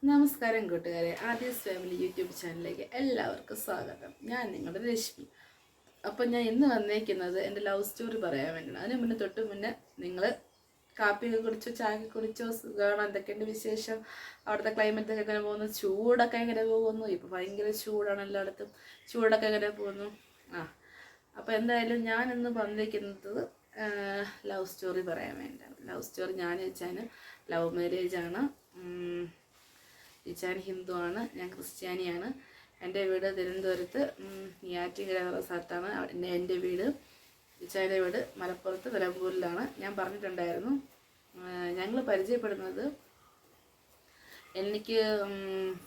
നമസ്കാരം കൂട്ടുകാരെ, ആദ്യസ് family YouTube ചാനലിലേക്ക് എല്ലാവർക്കും സ്വാഗതം. ഞാൻ നിങ്ങളുടെ രശ്മി. അപ്പം ഞാൻ ഇന്ന് വന്നേക്കുന്നത് എൻ്റെ ലവ് സ്റ്റോറി പറയാൻ വേണ്ടിയാണ്. അതിന് മുന്നേ തൊട്ട് മുന്നേ നിങ്ങൾ കാപ്പിയൊക്കെ കുടിച്ചോ, ചായ കുടിച്ചോ, സുഖമാണ്, എന്തൊക്കെയുണ്ട് വിശേഷം, അവിടുത്തെ ക്ലൈമറ്റൊക്കെ എങ്ങനെ പോകുന്നു, ചൂടൊക്കെ എങ്ങനെ പോകുന്നു? ഇപ്പോൾ ഭയങ്കര ചൂടാണ് എല്ലായിടത്തും. ചൂടൊക്കെ എങ്ങനെ പോകുന്നു? അപ്പോൾ എന്തായാലും ഞാൻ ഇന്ന് വന്നേക്കുന്നത് ലവ് സ്റ്റോറി പറയാൻ വേണ്ടിയാണ്. ലവ് സ്റ്റോറി ഞാൻ വെച്ചാൽ ലവ് മാരേജാണ്. ഇച്ചാൻ ഹിന്ദുവാണ്, ഞാൻ ക്രിസ്ത്യാനിയാണ്. എൻ്റെ വീട് തിരുവനന്തപുരത്ത് നെയ്യാറ്റിൻകര എന്ന സ്ഥലത്താണ് എൻ്റെ വീട്. ഇച്ചാൻ്റെ വീട് മലപ്പുറത്ത് നിലമ്പൂരിലാണ്. ഞാൻ പറഞ്ഞിട്ടുണ്ടായിരുന്നു. ഞങ്ങൾ പരിചയപ്പെടുന്നത്, എനിക്ക്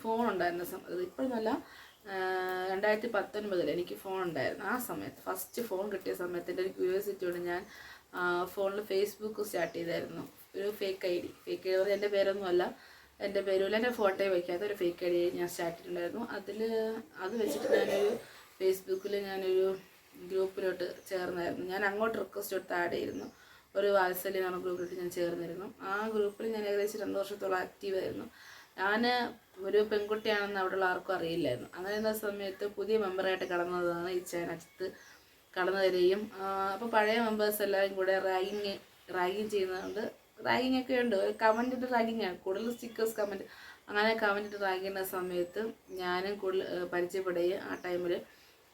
ഫോൺ ഉണ്ടായിരുന്ന സമയത്ത്, ഇപ്പോഴൊന്നുമല്ല, 2019 എനിക്ക് ഫോൺ ഉണ്ടായിരുന്നു. ആ സമയത്ത് ഫസ്റ്റ് ഫോൺ കിട്ടിയ സമയത്ത് എൻ്റെ ഒരു ക്യൂരിയോസിറ്റി കൊണ്ട് ഞാൻ ഫോണിൽ ഫേസ്ബുക്ക് സ്റ്റാർട്ട് ചെയ്തായിരുന്നു. ഒരു ഫേക്ക് ഐ ഡി പറഞ്ഞാൽ എൻ്റെ പേരൊന്നുമല്ല, എൻ്റെ പേരുമില്ല, എൻ്റെ ഫോട്ടോയും വയ്ക്കാത്ത ഒരു ഫേക്ക് ഐ ഡി ഞാൻ സ്റ്റാർട്ട് ചെയ്തിട്ടുണ്ടായിരുന്നു. അത് വെച്ചിട്ട് ഞാനൊരു ഫേസ്ബുക്കിൽ ഞാനൊരു ഗ്രൂപ്പിലോട്ട് ചേർന്നായിരുന്നു. ഞാൻ അങ്ങോട്ട് റിക്വസ്റ്റ് കൊടുത്ത് ആഡ് ചെയ്തിരുന്നു. ഒരു വാത്സല്യം എന്ന് പറഞ്ഞ ഗ്രൂപ്പിലോട്ട് ഞാൻ ചേർന്നിരുന്നു. ആ ഗ്രൂപ്പിൽ ഞാൻ ഏകദേശം 2 വർഷത്തോളം ആക്റ്റീവായിരുന്നു. ഞാൻ ഒരു പെൺകുട്ടിയാണെന്ന് അവിടെയുള്ള ആർക്കും അറിയില്ലായിരുന്നു. അങ്ങനെ എന്ന സമയത്ത് പുതിയ മെമ്പറായിട്ട് കടന്നതാണ് ഈ ചാനത്ത് കടന്നു തരികയും, അപ്പോൾ പഴയ മെമ്പേഴ്സ് എല്ലാവരും കൂടെ റാഗിങ് ചെയ്യുന്നതുകൊണ്ട്, റാഗിങ് ഒക്കെ ഉണ്ട്, കമൻറ്റ് ഇട്ട് റാഗിങ്ങാണ്, കൂടുതൽ സ്റ്റിക്കേഴ്സ് കമൻറ്റ്, അങ്ങനെ കമൻറ്റ് ഇട്ട് റാഗ് ചെയ്യുന്ന സമയത്ത് ഞാനും കൂടുതൽ പരിചയപ്പെടുകയും ആ ടൈമിൽ.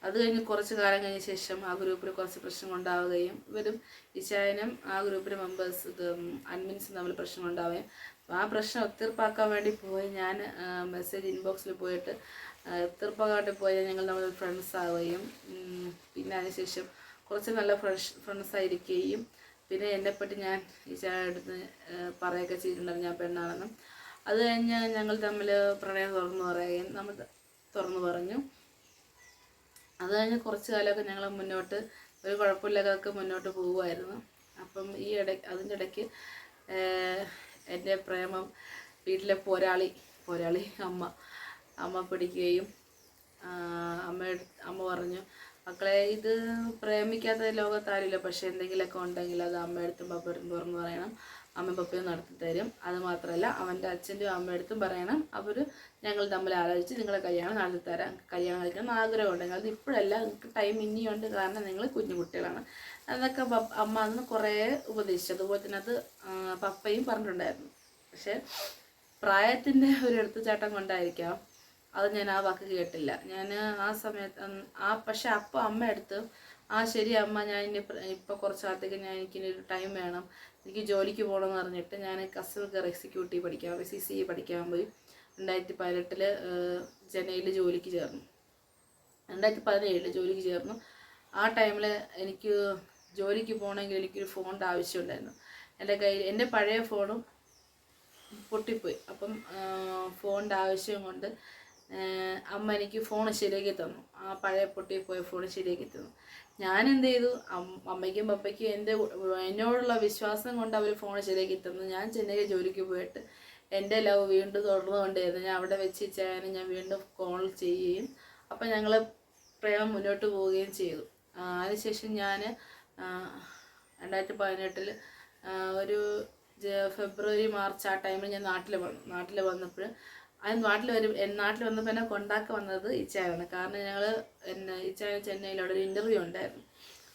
അത് കഴിഞ്ഞ് കുറച്ച് കാലം കഴിഞ്ഞ ശേഷം ആ ഗ്രൂപ്പിൽ കുറച്ച് പ്രശ്നം ഉണ്ടാവുകയും, ഇവരും ഇച്ചായനും ആ ഗ്രൂപ്പിലെ മെമ്പേഴ്സ് അഡ്മിൻസും തമ്മിൽ പ്രശ്നം ഉണ്ടാവുകയും, ആ പ്രശ്നം ഒത്തീർപ്പാക്കാൻ വേണ്ടി പോയി ഞാൻ മെസ്സേജ് ഇൻബോക്സിൽ പോയിട്ട് ഒത്തീർപ്പാക്കാട്ട് പോയി ഞങ്ങൾ നമ്മൾ ഫ്രണ്ട്സ് ആവുകയും, പിന്നെ അതിനുശേഷം കുറച്ച് നല്ല ഫ്രണ്ട്സ് ആയിരിക്കുകയും, പിന്നെ എന്നെപ്പറ്റി ഞാൻ ഈ ചായടുത്ത് പറയുകയൊക്കെ ചെയ്തിട്ടുണ്ടായിരുന്നു ഞാൻ പെണ്ണാണെന്നും. അത് കഴിഞ്ഞ് ഞങ്ങൾ തമ്മിൽ പ്രണയം തുറന്നു പറഞ്ഞു. അത് കഴിഞ്ഞ് കുറച്ച് കാലമൊക്കെ ഞങ്ങൾ മുന്നോട്ട് ഒരു കുഴപ്പമില്ലാതൊക്കെ മുന്നോട്ട് പോകുമായിരുന്നു. അപ്പം അതിൻ്റെ ഇടയ്ക്ക് എൻ്റെ പ്രേമം വീട്ടിലെ പോരാളി അമ്മ പിടിക്കുകയും, അമ്മ പറഞ്ഞു, മക്കളെ, ഇത് പ്രേമിക്കാത്ത ലോകത്താരില്ല, പക്ഷെ എന്തെങ്കിലുമൊക്കെ ഉണ്ടെങ്കിൽ അത് അമ്മയടുത്തും പപ്പയടുത്തും തുറന്ന് പറയണം, അമ്മയും പപ്പയും നടത്തി തരും. അതുമാത്രമല്ല, അവൻ്റെ അച്ഛൻ്റെയും അമ്മയടുത്തും പറയണം, അവർ ഞങ്ങൾ തമ്മിൽ ആലോചിച്ച് നിങ്ങളെ കല്യാണം നടത്തി തരാം, കല്യാണം കഴിക്കണം ആഗ്രഹമുണ്ടെങ്കിൽ. അത് ഇപ്പോഴല്ല, നിങ്ങൾക്ക് ടൈം ഇനിയുണ്ട്, കാരണം നിങ്ങൾ കുഞ്ഞു കുട്ടികളാണ് എന്നൊക്കെ അമ്മ അന്ന് കുറേ ഉപദേശിച്ചു. അതുപോലെ തന്നെ അത് പപ്പയും പറഞ്ഞിട്ടുണ്ടായിരുന്നു. പക്ഷേ പ്രായത്തിൻ്റെ ഒരു എടുത്തുചാട്ടം കൊണ്ടായിരിക്കാം അത് ഞാൻ ആ വാക്ക് കേട്ടില്ല. ഞാൻ ആ സമയത്ത് പക്ഷെ അപ്പോൾ അമ്മ എടുത്ത്, ശരി അമ്മ, ഞാൻ ഇപ്പോൾ കുറച്ച് കാലത്തേക്ക് എനിക്കൊരു ടൈം വേണം, എനിക്ക് ജോലിക്ക് പോകണമെന്ന് പറഞ്ഞിട്ട് ഞാൻ കസ്റ്റമർ കെയർ എക്സിക്യൂട്ടീവ് പഠിക്കാൻ പോയി, CCA പഠിക്കാൻ പോയി. 2018 ചെന്നൈയിൽ ജോലിക്ക് ചേർന്നു. 2017 ജോലിക്ക് ചേർന്നു. ആ ടൈമിൽ എനിക്ക് ജോലിക്ക് പോകണമെങ്കിൽ എനിക്കൊരു ഫോണിൻ്റെ ആവശ്യമുണ്ടായിരുന്നു. എൻ്റെ പഴയ ഫോണും പൊട്ടിപ്പോയി. അപ്പം ഫോണിൻ്റെ ആവശ്യം കൊണ്ട് അമ്മ എനിക്ക് ഫോൺ ശരിയാക്കി തന്നു. ആ പഴയ പൊട്ടിപ്പോയ ഫോൺ ശരിയാക്കി തന്നു. ഞാൻ എന്ത് ചെയ്തു, അമ്മയ്ക്കും പപ്പയ്ക്കും എന്നോടുള്ള വിശ്വാസം കൊണ്ട് അവർ ഫോൺ ശരിയാക്കി തന്നു. ഞാൻ ചെന്നൈയിൽ ജോലിക്ക് പോയിട്ട് എൻ്റെ ലവ് വീണ്ടും തുടർന്നുകൊണ്ടായിരുന്നു. ഞാൻ അവിടെ വെച്ച് ചെയ്യാനും ഞാൻ വീണ്ടും കോൾ ചെയ്യുകയും, അപ്പം ഞങ്ങൾ പ്രേമം മുന്നോട്ട് പോവുകയും ചെയ്തു. അതിനുശേഷം ഞാൻ 2018 ഒരു ഫെബ്രുവരി മാർച്ച് ആ ടൈമിൽ ഞാൻ നാട്ടിൽ വന്നപ്പോൾ നാട്ടിൽ വന്നപ്പോൾ എന്നെ കൊണ്ടാക്കി വന്നത് ഇച്ചായാണ്. കാരണം ഇച്ചായ ചെന്നൈയിൽ അവിടെ ഒരു ഇൻ്റർവ്യൂ ഉണ്ടായിരുന്നു.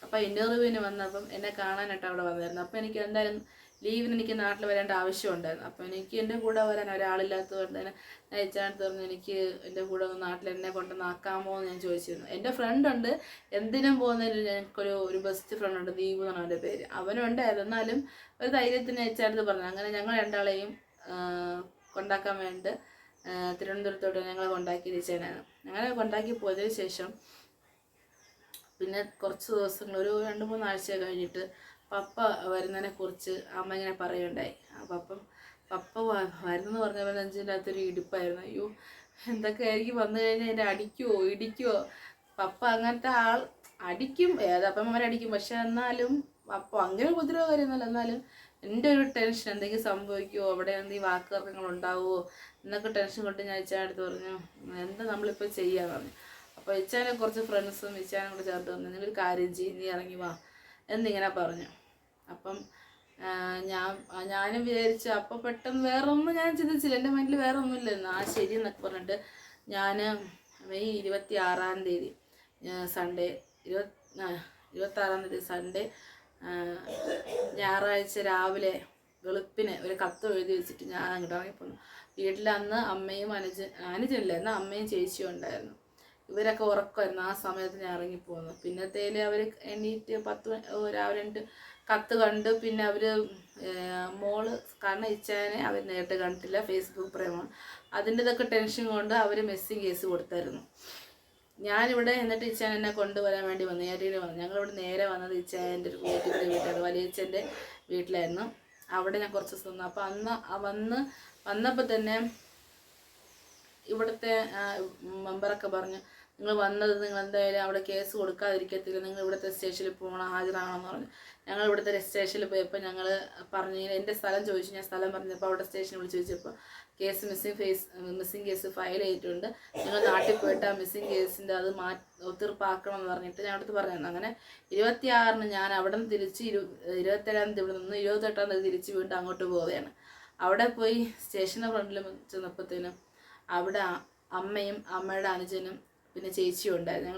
അപ്പോൾ ഇൻ്റർവ്യൂവിന് വന്നപ്പം എന്നെ കാണാനായിട്ട് അവിടെ വന്നായിരുന്നു. അപ്പോൾ എനിക്ക് എന്തായാലും ലീവിന് എനിക്ക് നാട്ടിൽ വരേണ്ട ആവശ്യമുണ്ടായിരുന്നു. അപ്പോൾ എനിക്ക് എൻ്റെ കൂടെ വരാൻ ഒരാളില്ലാത്തതുകൊണ്ട് തന്നെ ഞാൻ ഇച്ചാനടുത്ത് പറഞ്ഞു, എനിക്ക് എൻ്റെ കൂടെ ഒന്ന് നാട്ടിൽ എന്നെ കൊണ്ടുവന്നാക്കാമോ എന്ന് ഞാൻ ചോദിച്ചിരുന്നു. എൻ്റെ ഫ്രണ്ടുണ്ട്, എന്തിനും പോകുന്നതിന് ഞങ്ങൾക്കൊരു ബെസ്റ്റ് ഫ്രണ്ട് ഉണ്ട്, ദീപു എന്നാണ് അവൻ്റെ പേര്. അവനുണ്ടായിരുന്നു. എന്നാലും ഒരു ധൈര്യത്തിന് ഇച്ചാനടുത്ത് പറഞ്ഞു. അങ്ങനെ ഞങ്ങൾ രണ്ടാളെയും കൊണ്ടാക്കാൻ വേണ്ടി തിരുവനന്തപുരത്തോട്ട് ഞങ്ങളെ കൊണ്ടാക്കി ഇച്ചാനാണ്. അങ്ങനെ കൊണ്ടാക്കി പോയതിന് ശേഷം പിന്നെ കുറച്ച് ദിവസങ്ങൾ, ഒരു 2-3 ആഴ്ച കഴിഞ്ഞിട്ട് പപ്പ വരുന്നതിനെ കുറിച്ച് അമ്മ ഇങ്ങനെ പറയുണ്ടായി. പപ്പ വരുന്നെന്ന് പറഞ്ഞപ്പോൾ നെഞ്ചിൻ്റെ അകത്തൊരു ഇടിപ്പായിരുന്നു. അയ്യോ, എന്തൊക്കെ ആയിരിക്കും വന്നു കഴിഞ്ഞാൽ എന്നെ അടിക്കുമോ ഇടിക്കുമോ? പപ്പ അങ്ങനത്തെ ആൾ അടിക്കും, ഏതപ്പന്മാരടിക്കും. പക്ഷെ എന്നാലും പപ്പ അങ്ങനെ ഉപദ്രവകാരിയൊന്നുമല്ല. എന്നാലും എൻ്റെ ഒരു ടെൻഷൻ, എന്തെങ്കിലും സംഭവിക്കുമോ, അവിടെ എന്തെങ്കിലും വാക്കുതർക്കങ്ങൾ ഉണ്ടാവുമോ എന്നൊക്കെ ടെൻഷൻ കൊണ്ട് ഞാൻ ഇച്ചാനടുത്ത് പറഞ്ഞു, എന്താ നമ്മളിപ്പോൾ ചെയ്യാന്ന് പറഞ്ഞു. അപ്പോൾ ഇച്ചാനെ കുറച്ച് ഫ്രണ്ട്സും ഇച്ചാനും കൂടെ ചേർത്ത് പറഞ്ഞു, നിങ്ങളൊരു കാര്യം ചെയ്യും, നീ ഇറങ്ങി വാ എന്നിങ്ങനെ പറഞ്ഞു. അപ്പം ഞാനും വിചാരിച്ചു. അപ്പോൾ പെട്ടെന്ന് വേറെ ഒന്നും ഞാൻ ചിന്തിച്ചില്ല, എൻ്റെ മൈൻഡിൽ വേറെ ഒന്നുമില്ലായിരുന്നു. ശരി എന്നൊക്കെ പറഞ്ഞിട്ട് ഞാൻ മെയ് 26-ാം തീയതി സൺഡേ 26-ാം തീയതി സൺഡേ ഞായറാഴ്ച രാവിലെ വെളുപ്പിന് ഒരു കത്ത് എഴുതി വെച്ചിട്ട് ഞാൻ അങ്ങോട്ട് ഇറങ്ങിപ്പോന്നു. വീട്ടിൽ അന്ന് അമ്മയും അനുജനില്ല, എന്നാൽ അമ്മയും ചേച്ചിയും ഉണ്ടായിരുന്നു. ഇവരൊക്കെ ഉറക്കമായിരുന്നു. ആ സമയത്ത് ഞാൻ ഇറങ്ങിപ്പോന്നു. പിന്നത്തേല് അവർ എണീറ്റ് രാവിലെ എണീറ്റ് കത്ത് കണ്ട്. പിന്നെ അവർ മോള് കാരണം ഇച്ചാനെ അവർ നേരിട്ട് കണ്ടിട്ടില്ല, ഫേസ്ബുക്ക് പ്രേമമാണ്. അതിൻ്റെ ഇതൊക്കെ ടെൻഷൻ കൊണ്ട് അവർ മിസ്സിങ് കേസ് കൊടുത്തായിരുന്നു. ഞാനിവിടെ എന്നിട്ട് ഇച്ചാൻ എന്നെ കൊണ്ടുവരാൻ വേണ്ടി വന്നു, ഏരിയയിൽ വന്നു. ഞങ്ങളിവിടെ നേരെ വന്നത് ഇച്ചായൻ്റെ ഒരു റിലേറ്റീവിൻ്റെ വീട്ടിലാണ്, വലിയച്ഛൻ്റെ വീട്ടിലായിരുന്നു. അവിടെ ഞാൻ കുറച്ച് ദിവസം നിന്നു. അപ്പോൾ അന്ന് വന്നപ്പോൾ തന്നെ ഇവിടുത്തെ മെമ്പറൊക്കെ പറഞ്ഞു, നിങ്ങൾ വന്നത് നിങ്ങൾ എന്തായാലും അവിടെ കേസ് കൊടുക്കാതിരിക്കത്തില്ല, നിങ്ങൾ ഇവിടുത്തെ സ്റ്റേഷനിൽ പോകണം, ഹാജരാകണമെന്ന് പറഞ്ഞു. ഞങ്ങൾ ഇവിടുത്തെ സ്റ്റേഷനിൽ പോയപ്പോൾ ഞങ്ങൾ പറഞ്ഞു, എൻ്റെ സ്ഥലം ചോദിച്ചു. ഞാൻ സ്ഥലം പറഞ്ഞപ്പോൾ അവിടെ സ്റ്റേഷനിൽ വിളിച്ച് ചോദിച്ചപ്പോൾ കേസ് മിസ്സിങ് കേസ് ഫയൽ ചെയ്തിട്ടുണ്ട്, നിങ്ങൾ നാട്ടിൽ പോയിട്ട് ആ മിസ്സിങ് കേസിൻ്റെ അത് ഒത്തീർപ്പാക്കണം എന്ന് പറഞ്ഞിട്ട് ഞാൻ അടുത്ത് പറഞ്ഞു. അങ്ങനെ 26-ന് ഞാൻ അവിടെ നിന്ന് തിരിച്ച് 27-ാം തീയതി ഇവിടെ നിന്ന് 28-ാം തീയതി തിരിച്ച് വീണ്ടും അങ്ങോട്ട് പോവുകയാണ്. അവിടെ പോയി സ്റ്റേഷൻ്റെ ഫ്രണ്ടിൽ ചെന്നപ്പോഴത്തേനും അവിടെ അമ്മയും അമ്മയുടെ അനുജനും പിന്നെ ചേച്ചിയും ഉണ്ടായിരുന്നു.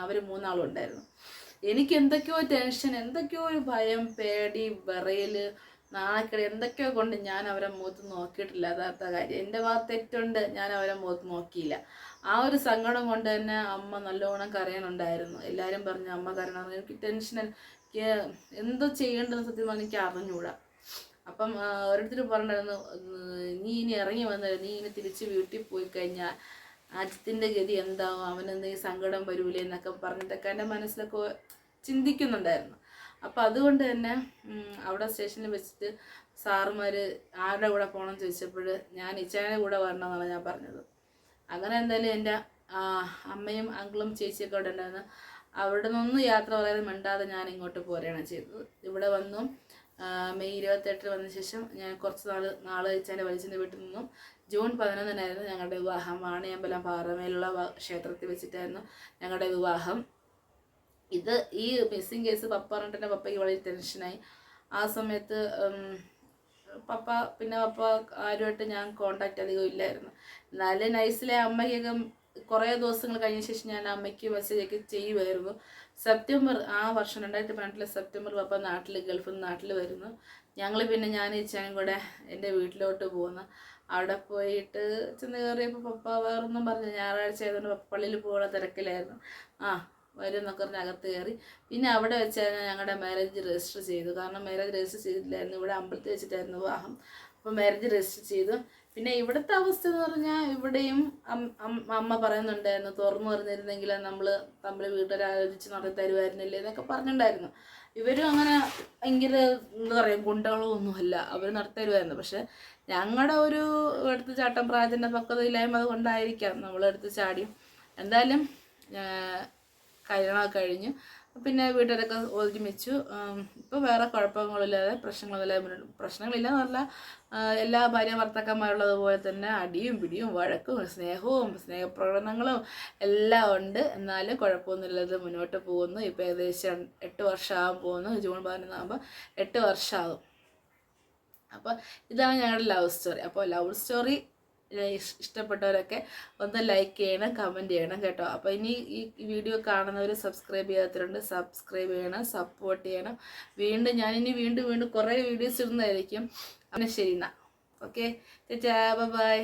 അവർ 3 ഉണ്ടായിരുന്നു. എനിക്ക് എന്തൊക്കെയോ ടെൻഷൻ, എന്തൊക്കെയോ ഒരു ഭയം, പേടി, വിറയൽ, നാണക്കേട് എന്തൊക്കെയോ കൊണ്ട് ഞാൻ അവരെ മുഖത്ത് നോക്കിയിട്ടില്ല. അതാത്ത കാര്യം, എൻ്റെ ഭാഗത്ത് തെറ്റുണ്ട്, ഞാൻ അവരെ മുഖത്ത് നോക്കിയില്ല. ആ ഒരു സങ്കടം കൊണ്ട് തന്നെ അമ്മ നല്ലോണം കരയാനുണ്ടായിരുന്നു. എല്ലാവരും പറഞ്ഞു അമ്മ കരയണം. എനിക്ക് ടെൻഷൻ, എനിക്ക് എന്തോ ചെയ്യേണ്ടതെന്ന് സത്യം പറഞ്ഞാൽ എനിക്ക് അറിഞ്ഞുകൂടാ. അപ്പം ഓരോരുത്തർ പറഞ്ഞിരുന്നു, നീ ഇനി ഇറങ്ങി വന്നത്, നീ ഇനി തിരിച്ച് വീട്ടിൽ പോയി കഴിഞ്ഞാൽ അജിത്തിൻ്റെ ഗതി എന്താവും, അവനെന്തെങ്കിലും സങ്കടം വരൂലേ എന്നൊക്കെ പറഞ്ഞിട്ടൊക്കെ എൻ്റെ മനസ്സിലൊക്കെ ചിന്തിക്കുന്നുണ്ടായിരുന്നു. അപ്പോൾ അതുകൊണ്ട് തന്നെ അവിടെ സ്റ്റേഷനിൽ വെച്ചിട്ട് സാറുമാർ ആരുടെ കൂടെ പോകണമെന്ന് ചോദിച്ചപ്പോൾ ഞാൻ ഇച്ചാൻ്റെ കൂടെ വരണമെന്നാണ് ഞാൻ പറഞ്ഞത്. അങ്ങനെ എന്തായാലും എൻ്റെ അമ്മയും അങ്കിളും ചേച്ചിയൊക്കെ അവിടെ ഉണ്ടായിരുന്നു. അവിടെ നിന്നൊന്നും യാത്ര പറയാതെ മിണ്ടാതെ ഞാൻ ഇങ്ങോട്ട് പോരുകയാണ് ചെയ്തത്. ഇവിടെ വന്നു മെയ് 28 വന്ന ശേഷം ഞാൻ കുറച്ച് നാൾ ഇച്ചാൻ്റെ വലിച്ചിൻ്റെ വീട്ടിൽ നിന്നും ജൂൺ 11-നായിരുന്നു ഞങ്ങളുടെ വിവാഹം. വാണിയമ്പലം പാറമേലുള്ള ക്ഷേത്രത്തിൽ വെച്ചിട്ടായിരുന്നു ഞങ്ങളുടെ വിവാഹം. ഈ മിസ്സിങ് കേസ് പപ്പ പറഞ്ഞിട്ട് പപ്പയ്ക്ക് വളരെ ടെൻഷനായി. ആ സമയത്ത് പപ്പ ആരുമായിട്ട് ഞാൻ കോണ്ടാക്റ്റ് അധികം ഇല്ലായിരുന്നു. എന്നാലും നൈസിലെ അമ്മയ്ക്കൊക്കെ കുറേ ദിവസങ്ങൾ കഴിഞ്ഞ ശേഷം ഞാൻ അമ്മയ്ക്ക് മെസ്സേജൊക്കെ ചെയ്യുമായിരുന്നു. സെപ്റ്റംബർ ആ വർഷം 2018 സെപ്റ്റംബർ പപ്പ ഗൾഫിൽ നിന്ന് നാട്ടിൽ വരുന്നു. ഞങ്ങൾ പിന്നെ ഞാൻ ഇച്ചാനും കൂടെ എൻ്റെ വീട്ടിലോട്ട് പോകുന്നു. അവിടെ പോയിട്ട് ചെന്ന് കയറിയപ്പോൾ പപ്പ വേറൊന്നും പറഞ്ഞു, ഞായറാഴ്ച ആയതുകൊണ്ട് പപ്പ പള്ളിയിൽ പോകുന്ന തിരക്കിലായിരുന്നു. വരും എന്നൊക്കെ പറഞ്ഞ് അകത്ത് കയറി. പിന്നെ അവിടെ വെച്ചാൽ ഞങ്ങളുടെ മാരേജ് രജിസ്റ്റർ ചെയ്തു. കാരണം മാരേജ് രജിസ്റ്റർ ചെയ്തിട്ടില്ലായിരുന്നു, ഇവിടെ അമ്പലത്തിൽ വെച്ചിട്ടായിരുന്നു വിവാഹം. അപ്പോൾ മാരേജ് രജിസ്റ്റർ ചെയ്തു. പിന്നെ ഇവിടുത്തെ അവസ്ഥ എന്ന് പറഞ്ഞാൽ ഇവിടെയും അമ്മ പറയുന്നുണ്ടായിരുന്നു, തുറന്നു പറഞ്ഞിരുന്നെങ്കിൽ നമ്മൾ തമ്മിൽ വീട്ടുകാരാലോചിച്ച് നടത്തി തരുമായിരുന്നില്ലേ എന്നൊക്കെ പറഞ്ഞിട്ടുണ്ടായിരുന്നു. ഇവരും അങ്ങനെ ഭയങ്കര എന്താ പറയുക ഗുണ്ടകളൊന്നുമല്ല, അവർ നടത്തി തരുമായിരുന്നു. പക്ഷെ ഞങ്ങളുടെ ഒരു എടുത്ത് ചാട്ടം പ്രായത്തിൻ്റെ പക്വതയില്ലായ്മ അതുകൊണ്ടായിരിക്കാം നമ്മളെടുത്ത് ചാടി. എന്തായാലും കല്യാണമൊക്കെ കഴിഞ്ഞു. പിന്നെ വീട്ടുകാരൊക്കെ ഒരുമിച്ചു. ഇപ്പോൾ വേറെ കുഴപ്പങ്ങളില്ലാതെ പ്രശ്നങ്ങളില്ല എന്നല്ല, എല്ലാ ഭാര്യ ഭർത്താക്കന്മാരുള്ളതുപോലെ തന്നെ അടിയും പിടിയും വഴക്കും സ്നേഹവും സ്നേഹപ്രകടനങ്ങളും എല്ലാം ഉണ്ട്. എന്നാലും കുഴപ്പമൊന്നുമില്ലാതെ മുന്നോട്ട് പോകുന്നു. ഇപ്പോൾ ഏകദേശം 8 വർഷമാകാൻ പോകുന്നു. ജൂൺ 11 8 വർഷമാകും. അപ്പോൾ ഇതാണ് ഞങ്ങളുടെ ലവ് സ്റ്റോറി. അപ്പോൾ ലവ് സ്റ്റോറി ഇഷ്ടപ്പെട്ടവരൊക്കെ ഒന്ന് ലൈക്ക് ചെയ്യണം, കമൻറ്റ് ചെയ്യണം കേട്ടോ. അപ്പോൾ ഇനി ഈ വീഡിയോ കാണുന്നവർ സബ്സ്ക്രൈബ് ചെയ്യാത്തവരുണ്ട്, സബ്സ്ക്രൈബ് ചെയ്യണം, സപ്പോർട്ട് ചെയ്യണം. ഞാനിനി വീണ്ടും കുറേ വീഡിയോസ് ഇടുന്നതായിരിക്കും. അങ്ങനെ ശരി എന്നാൽ ഓക്കെ, ബൈ.